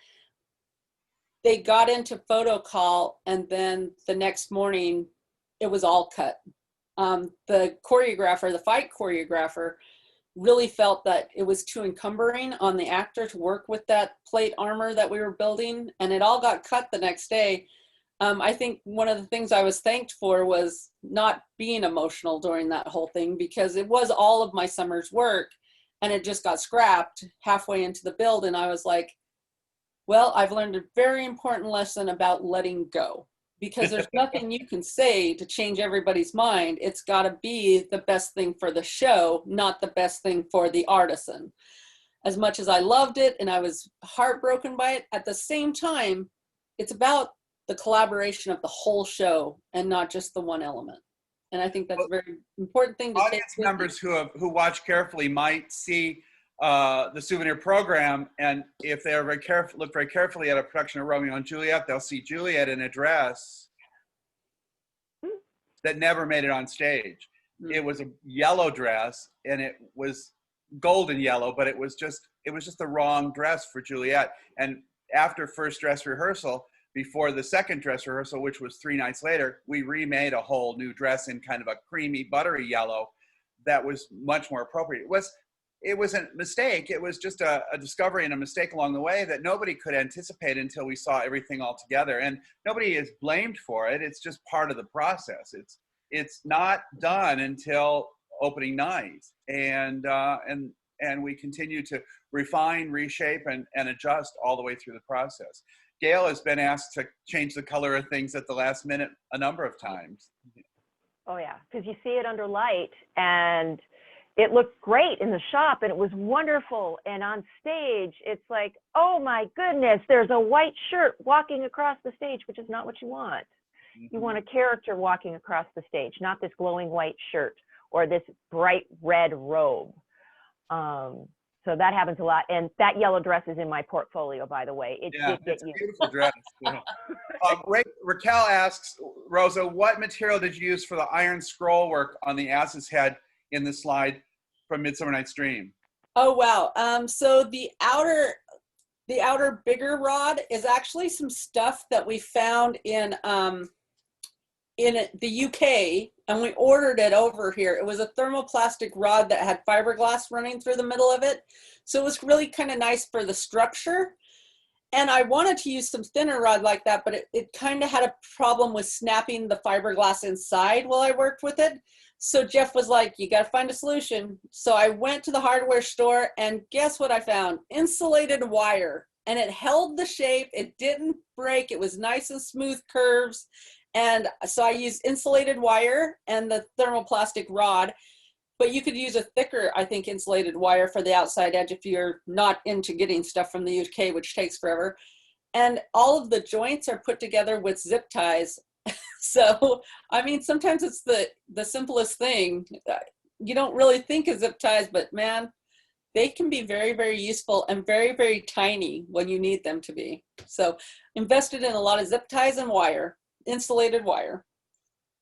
They got into photo call and then the next morning it was all cut. The choreographer, the fight choreographer, really felt that it was too encumbering on the actor to work with that plate armor that we were building, and it all got cut the next day. I think one of the things I was thanked for was not being emotional during that whole thing, because it was all of my summer's work and it just got scrapped halfway into the build. And I was like, well, I've learned a very important lesson about letting go, because there's nothing you can say to change everybody's mind. It's got to be the best thing for the show, not the best thing for the artisan. As much as I loved it and I was heartbroken by it, at the same time, it's about the collaboration of the whole show and not just the one element. And I think that's a very important thing to take. Audience members who watch carefully might see the souvenir program, and if they're look very carefully at a production of Romeo and Juliet, they'll see Juliet in a dress that never made it on stage. It was a yellow dress, and it was golden yellow, but it was just the wrong dress for Juliet. And after first dress rehearsal, before the second dress rehearsal, which was 3 nights later, we remade a whole new dress in kind of a creamy, buttery yellow that was much more appropriate. It was a mistake. It was just a discovery and a mistake along the way that nobody could anticipate until we saw everything all together. And nobody is blamed for it. It's just part of the process. It's not done until opening night. And we continue to refine, reshape, and adjust all the way through the process. Gail has been asked to change the color of things at the last minute a number of times. Oh yeah, because you see it under light and it looked great in the shop and it was wonderful. And on stage, it's like, oh my goodness, there's a white shirt walking across the stage, which is not what you want. You want a character walking across the stage, not this glowing white shirt or this bright red robe. So that happens a lot. And that yellow dress is in my portfolio, by the way. It Yeah, did get it's a used. beautiful dress. Yeah. Raquel asks, Rosa, what material did you use for the iron scroll work on the ass's head in the slide from Midsummer Night's Dream? Oh, wow. So the outer bigger rod is actually some stuff that we found in the UK, and we ordered it over here. It was a thermoplastic rod that had fiberglass running through the middle of it. So it was really kind of nice for the structure. And I wanted to use some thinner rod like that, but it kind of had a problem with snapping the fiberglass inside while I worked with it. So Jeff was like, you got to find a solution. So I went to the hardware store, and guess what I found? Insulated wire. And it held the shape. It didn't break. It was nice and smooth curves. And so I used insulated wire and the thermoplastic rod, but you could use a thicker, I think, insulated wire for the outside edge if you're not into getting stuff from the UK, which takes forever. And all of the joints are put together with zip ties. So, I mean, sometimes it's the simplest thing. You don't really think of zip ties, but man, they can be very, very useful and very, very tiny when you need them to be. So invested in a lot of zip ties and wire, insulated wire.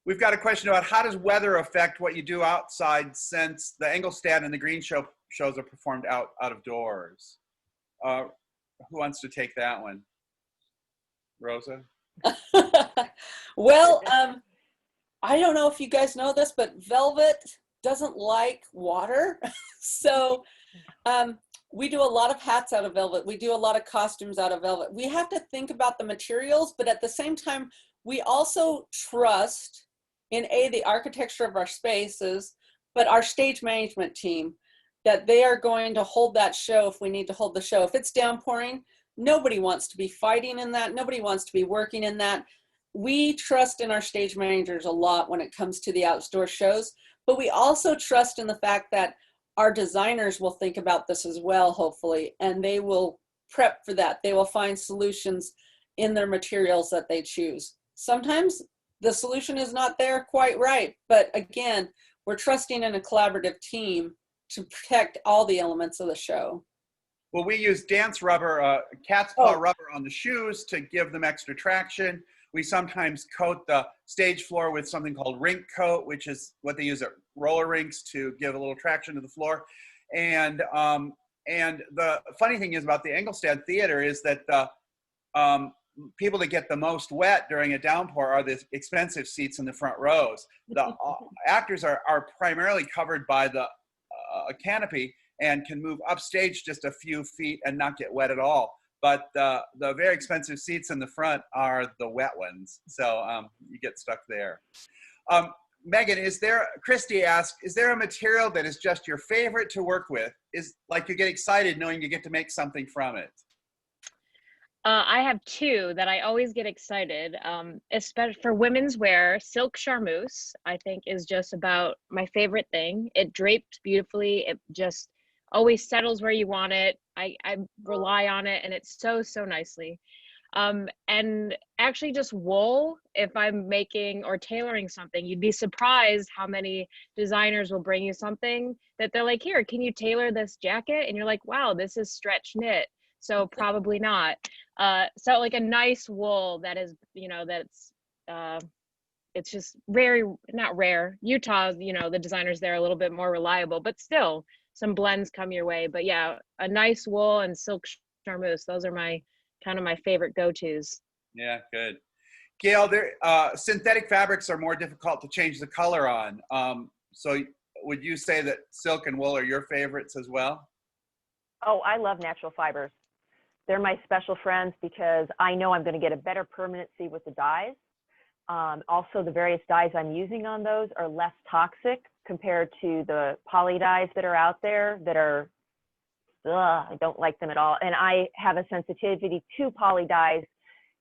We've got a question about how does weather affect what you do outside, since the Engelstad and the Green shows are performed out of doors? Who wants to take that one? Rosa? Well, I don't know if you guys know this, but velvet doesn't like water. So we do a lot of hats out of velvet. We do a lot of costumes out of velvet. We have to think about the materials, but at the same time, we also trust in the architecture of our spaces, but our stage management team, that they are going to hold that show if we need to hold the show. If it's downpouring, nobody wants to be fighting in that. Nobody wants to be working in that. We trust in our stage managers a lot when it comes to the outdoor shows, but we also trust in the fact that our designers will think about this as well, hopefully, and they will prep for that. They will find solutions in their materials that they choose. Sometimes the solution is not there quite right, but again, we're trusting in a collaborative team to protect all the elements of the show. Well, we use dance rubber, cat's paw rubber on the shoes to give them extra traction. We sometimes coat the stage floor with something called rink coat, which is what they use at roller rinks to give a little traction to the floor. And the funny thing is about the Engelstad Theater is that the people that get the most wet during a downpour are the expensive seats in the front rows. The actors are primarily covered by the canopy and can move upstage just a few feet and not get wet at all. But the very expensive seats in the front are the wet ones. So you get stuck there. Meghan, Christy asked, is there a material that is just your favorite to work with? Is like you get excited knowing you get to make something from it? I have two that I always get excited, especially for women's wear. Silk charmeuse, I think, is just about my favorite thing. It drapes beautifully. It just always settles where you want it. I rely on it, and it's so nicely. And actually just wool, if I'm making or tailoring something, you'd be surprised how many designers will bring you something that they're like, here, can you tailor this jacket? And you're like, wow, this is stretch knit. So probably not. So like a nice wool that is, that's, it's just not rare. Utah, the designers there are a little bit more reliable, but still some blends come your way. But yeah, a nice wool and silk charmeuse, those are my favorite go-tos. Yeah, good. Gail, synthetic fabrics are more difficult to change the color on. So would you say that silk and wool are your favorites as well? Oh, I love natural fibers. They're my special friends because I know I'm going to get a better permanency with the dyes. Also, the various dyes I'm using on those are less toxic compared to the poly dyes that are out there that are, I don't like them at all. And I have a sensitivity to poly dyes.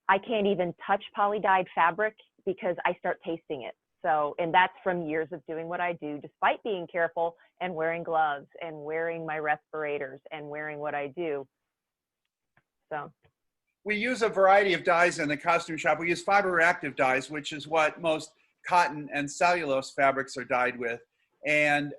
I can't even touch poly dyed fabric because I start tasting it. So, and that's from years of doing what I do, despite being careful and wearing gloves and wearing my respirators and wearing what I do. So we use a variety of dyes in the costume shop. We use fiber reactive dyes, which is what most cotton and cellulose fabrics are dyed with. And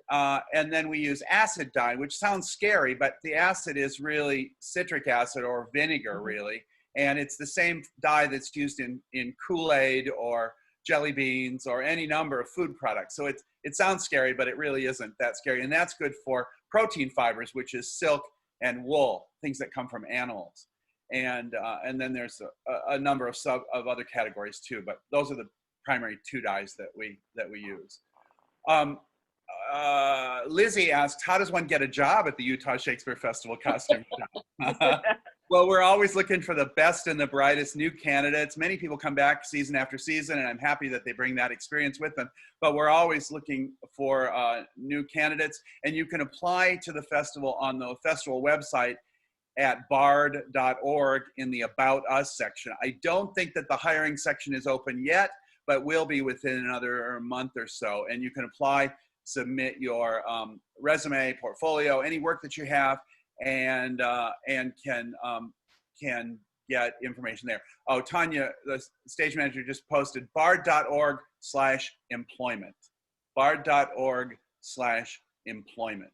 then we use acid dye, which sounds scary, but the acid is really citric acid or vinegar, really. And it's the same dye that's used in Kool-Aid or jelly beans or any number of food products. So it sounds scary, but it really isn't that scary. And that's good for protein fibers, which is silk and wool, things that come from animals. And then there's a number of other categories too, but those are the primary two dyes that we use. Lizzie asked, how does one get a job at the Utah Shakespeare Festival costume shop? Well, we're always looking for the best and the brightest new candidates. Many people come back season after season, and I'm happy that they bring that experience with them. But we're always looking for new candidates, and you can apply to the festival on the festival website at bard.org in the About Us section. I don't think that the hiring section is open yet, but will be within another month or so. And you can apply, submit your resume, portfolio, any work that you have, and can get information there. Oh, Tanya, the stage manager, just posted bard.org/employment. Bard.org/employment.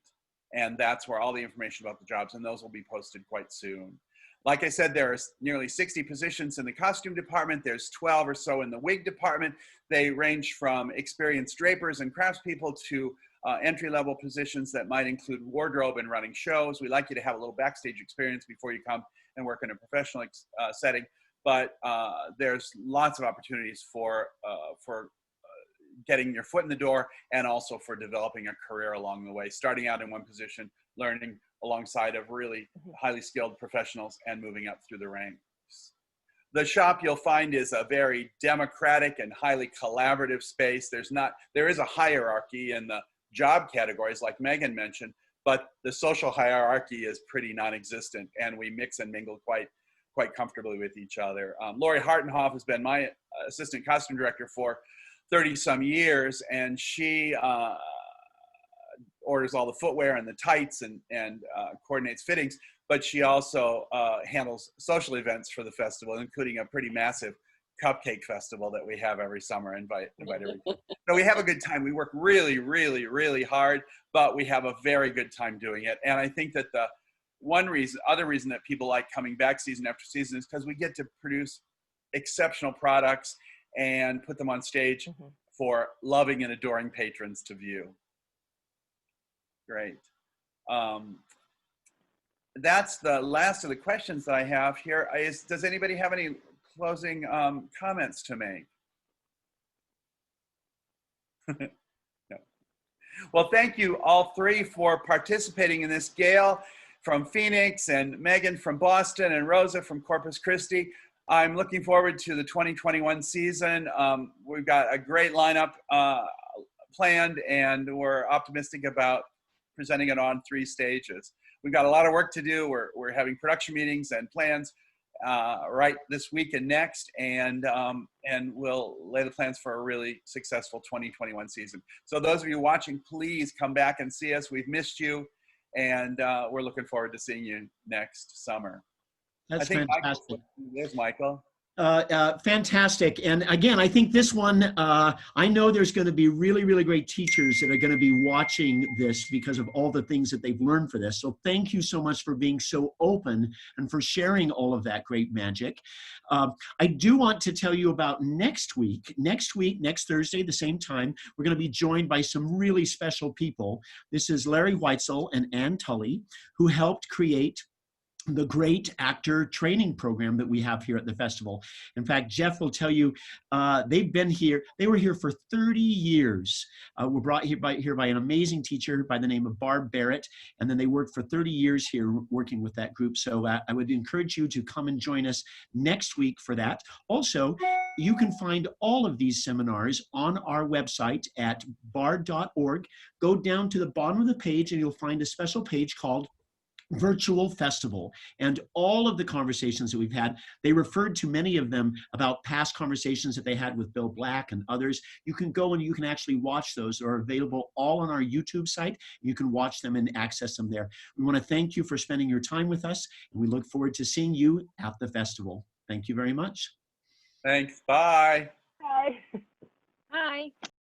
And that's where all the information about the jobs, and those will be posted quite soon. Like I said, there's nearly 60 positions in the costume department. There's 12 or so in the wig department. They range from experienced drapers and craftspeople to entry-level positions that might include wardrobe and running shows. We like you to have a little backstage experience before you come and work in a professional setting. But there's lots of opportunities for getting your foot in the door, and also for developing a career along the way, starting out in one position, learning alongside of really highly skilled professionals, and moving up through the ranks. The shop, you'll find, is a very democratic and highly collaborative space. There is a hierarchy in the job categories, like Meghan mentioned, but the social hierarchy is pretty non-existent, and we mix and mingle quite comfortably with each other. Lori Hartenhoff has been my assistant costume director for 30 some years, and she orders all the footwear and the tights and coordinates fittings, but she also handles social events for the festival, including a pretty massive cupcake festival that we have every summer. Invite everybody. So we have a good time. We work really, really, really hard, but we have a very good time doing it. And I think that the other reason that people like coming back season after season is because we get to produce exceptional products and put them on stage for loving and adoring patrons to view. Great. That's the last of the questions that I have here. Does anybody have any closing comments to make? No. Well, thank you all three for participating in this. Gail from Phoenix, and Meghan from Boston, and Rosa from Corpus Christi. I'm looking forward to the 2021 season. We've got a great lineup planned, and we're optimistic about presenting it on 3 stages. We've got a lot of work to do. We're having production meetings and plans right this week and next, and we'll lay the plans for a really successful 2021 season. So those of you watching, please come back and see us. We've missed you, and we're looking forward to seeing you next summer. That's fantastic. There's Michael. Fantastic. And again, I think this one, I know there's going to be really, really great teachers that are going to be watching this because of all the things that they've learned for this. So thank you so much for being so open and for sharing all of that great magic. I do want to tell you about next week, next Thursday, the same time, we're going to be joined by some really special people. This is Larry Weitzel and Tully, who helped create the great actor training program that we have here at the festival. In fact, Jeff will tell you, they've been here, they were here for 30 years. Were brought here by an amazing teacher by the name of Barb Barrett, and then they worked for 30 years here working with that group. So I would encourage you to come and join us next week for that. Also, you can find all of these seminars on our website at bard.org. Go down to the bottom of the page and you'll find a special page called Virtual Festival, and all of the conversations that we've had, they referred to many of them about past conversations that they had with Bill Black and others. You can go and you can actually watch those. They're available all on our YouTube site. You can watch them and access them there. We want to thank you for spending your time with us, and we look forward to seeing you at the festival. Thank you very much. Thanks. Bye. Bye. Hi.